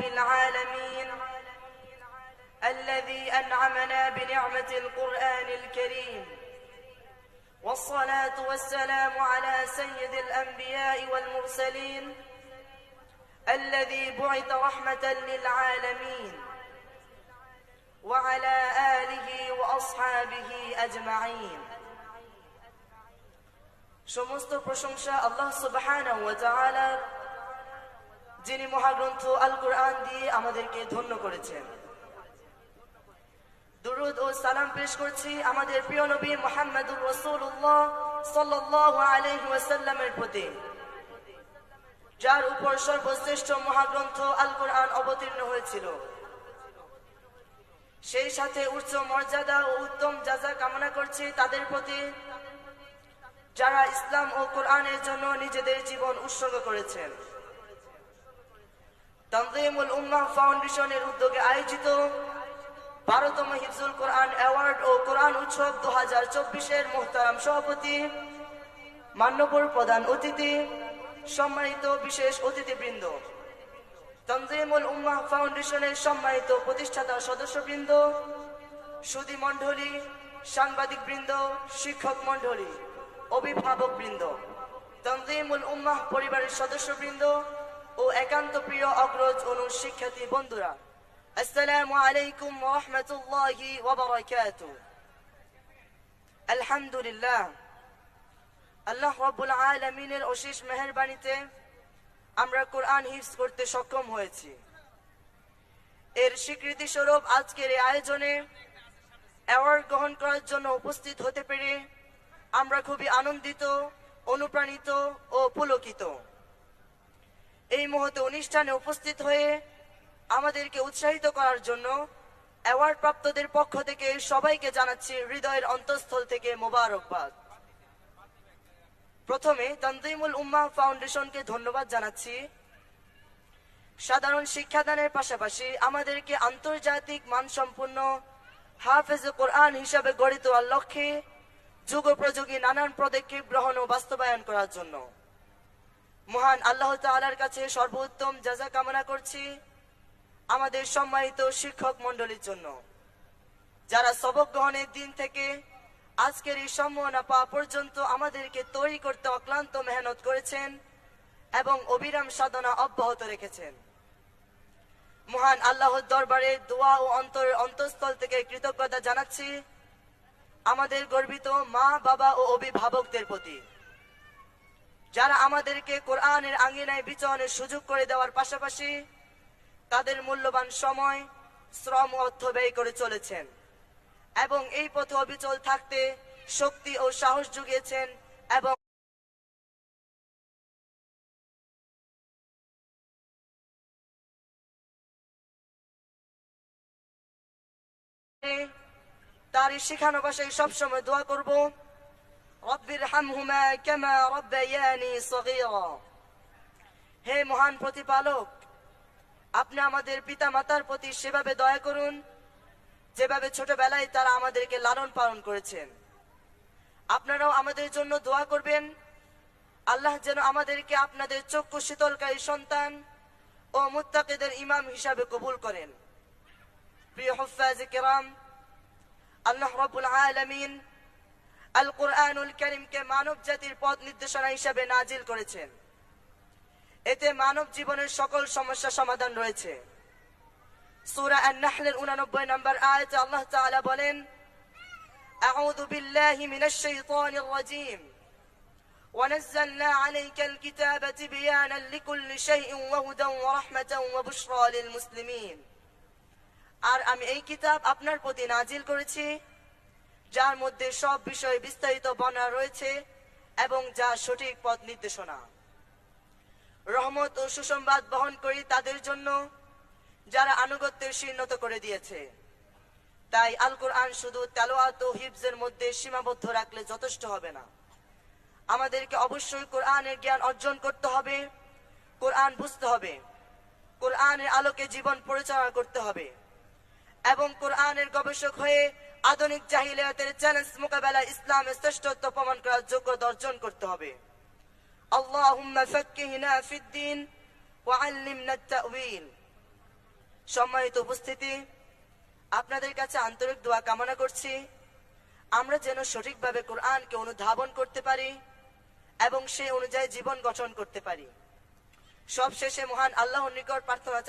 رب العالمين الذي أنعمنا بنعمة القرآن الكريم، والصلاة والسلام على سيد الأنبياء والمرسلين الذي بعث رحمة للعالمين وعلى آله وأصحابه أجمعين। সমস্ত প্রশংসা আল্লাহ সুবহানাহু ওয়া তাআলার, যিনি মহাগ্রন্থ আল কোরআন দিয়ে আমাদেরকে ধন্য করেছেন। দুরূদ ও সালাম পেশ করছি আমাদের প্রিয় নবী মুহাম্মদুর রাসূলুল্লাহ সাল্লাল্লাহু আলাইহি ওয়াসাল্লামের প্রতি, যার উপর সর্বশ্রেষ্ঠ মহাগ্রন্থ আল কোরআন অবতীর্ণ হয়েছিল। সেই সাথে উচ্চ মর্যাদা ও উত্তম জাযা কামনা করছি তাদের প্রতি, যারা ইসলাম ও কোরআনের জন্য নিজেদের জীবন উৎসর্গ করেছেন। তানযীমুল উম্মাহ ফাউন্ডেশনের উদ্যোগে আয়োজিত 12তম হিফজুল কোরআন অ্যাওয়ার্ড ও কোরআন উৎসব 2024-এর মুহতারাম সভাপতি, মান্যবর প্রধান অতিথি, সম্মানিত বিশেষ অতিথিবৃন্দ, তানযীমুল উম্মাহ ফাউন্ডেশনের সম্মানিত প্রতিষ্ঠাতা সদস্যবৃন্দ, সুধী মণ্ডলী, সাংবাদিকবৃন্দ, শিক্ষক মণ্ডলী, অভিভাবকবৃন্দ, তানযীমুল উম্মাহ পরিবারের সদস্যবৃন্দ ও একান্ত প্রিয় অগ্রজ অনুশিক্ষার্থী বন্ধুরা, আসসালামু আলাইকুম ওয়া রাহমাতুল্লাহি ওয়া বারাকাতুহু। আলহামদুলিল্লাহ, আল্লাহ রাব্বুল আলামিনের অশেষ মেহেরবানিতে আমরা কোরআন হিফজ করতে সক্ষম হয়েছি। এর স্বীকৃতি স্বরূপ আজকের এই আয়োজনে অ্যাওয়ার্ড গ্রহণ করার জন্য উপস্থিত হতে পেরে আমরা খুবই আনন্দিত, অনুপ্রাণিত ও পুলকিত। এই মুহূর্তে অনুষ্ঠানে উপস্থিত হয়ে আমাদেরকে উৎসাহিত করার জন্য অ্যাওয়ার্ড প্রাপ্তদের পক্ষ থেকে সবাইকে জানাচ্ছি হৃদয়ের অন্তঃস্থল থেকে মোবারকবাদ। প্রথমে তানযীমুল উম্মাহ ফাউন্ডেশনকে ধন্যবাদ জানাচ্ছি। সাধারণ শিক্ষাদানের পাশাপাশি আমাদেরকে আন্তর্জাতিক মানসম্পন্ন হাফেজ কোরআন হিসাবে গড়ে তোলার লক্ষ্যে যুগোপযোগী নানান পদক্ষেপ গ্রহণ ও বাস্তবায়ন করার জন্য মহান আল্লাহ তাআলার কাছে সর্বোত্তম জাযা কামনা করছি। আমাদের সম্মানিত শিক্ষক মণ্ডলীর জন্য, যারা সবক গ্রহণের দিন থেকে আজকের এই সম্মাননা পাওয়া পর্যন্ত আমাদেরকে তৈরি করতে অক্লান্ত মেহনত করেছেন এবং অবিরাম সাধনা অব্যাহত রেখেছেন। মহান আল্লাহর দরবারে দোয়া ও অন্তঃস্থল থেকে কৃতজ্ঞতা জানাচ্ছি আমাদের গর্বিত মা, বাবা ও অভিভাবকদের প্রতি, যারা আমাদেরকে কোরআনের আঙ্গিনায় বিচরণের সুযোগ করে দেওয়ার পাশাপাশি তাদের মূল্যবান সময়, শ্রম ও অর্থ ব্যয় করে চলেছেন এবং এই পথে অবিচল থাকতে শক্তি ও সাহস জুগিয়েছেন এবং তার শিখানো ভাষায় সবসময় দোয়া করব, রব্বিরহামহুমা কামা রাব্বায়ানি সগীরা। হে মহান প্রতিপালক, আপনি আমাদের পিতা মাতার প্রতি সেভাবে দয়া করুন যেভাবে ছোটবেলায় তারা আমাদেরকে লালন পালন করেছেন। আপনারাও আমাদের জন্য দোয়া করবেন, আল্লাহ যেন আমাদেরকে আপনাদের চক্ষু শীতলকারী সন্তান ও মুত্তাকিদের ইমাম হিসাবে কবুল করেন। প্রিয় হুফাজে কেরাম, আল্লাহ রাব্বুল আলামিন আল কোরআনুল কারীমকে মানব জাতির পথ নির্দেশনা হিসাবে নাজিল করেছেন। এতে মানব জীবনের সকল সমস্যা সমাধান রয়েছে। সূরা আন-নাহলের 89 নম্বর আয়াতে আল্লাহ তাআলা বলেন, আউযু বিল্লাহি মিনাশ শাইতানির রাজীম ওয়া নাযালনা আলাইকাল কিতাবা তিবয়ানান লিকুল্লি শাইইন ওয়া হুদান ওয়া রাহমাতান ওয়া বুশরা লিল মুসলিমিন। আর আমি এই কিতাব আপনার প্রতি নাজিল করেছি, যার মধ্যে সব বিষয় বিস্তারিত বর্ণনা রয়েছে এবং যা সঠিক পথ নির্দেশনা। রহমত ও সুসংবাদ বহন করি তাদের জন্য যারা আনুগত্যের শীর্ণত করে দিয়েছে। তাই আল কোরআন শুধু তেলাওয়াত ও হিফজের মধ্যে সীমাবদ্ধ রাখলে যথেষ্ট হবে না। আমাদেরকে অবশ্যই কোরআনের জ্ঞান অর্জন করতে হবে, কোরআন বুঝতে হবে, কোরআনের আলোকে জীবন পরিচালনা করতে হবে এবং কোরআনের গবেষক হয়ে আধুনিক জাহিলিয়াতের চ্যালেঞ্জ মোকাবেলায় ইসলামের শ্রেষ্ঠত্ব প্রমাণ করার যোগ্যতা অর্জন করতে হবে। আল্লাহুম্মা ফাক্কিহনা ফিদ্দীন ওয়া আল্লিমনা আত-তা'ওয়ীল। সম্মানিত উপস্থিতি, আপনাদের কাছে আন্তরিক দোয়া কামনা করছি আমরা যেন সঠিকভাবে কোরআনকে অনুধাবন করতে পারি এবং সেই অনুযায়ী জীবন গঠন করতে পারি। সবশেষে মহান আল্লাহর নিকট প্রার্থনা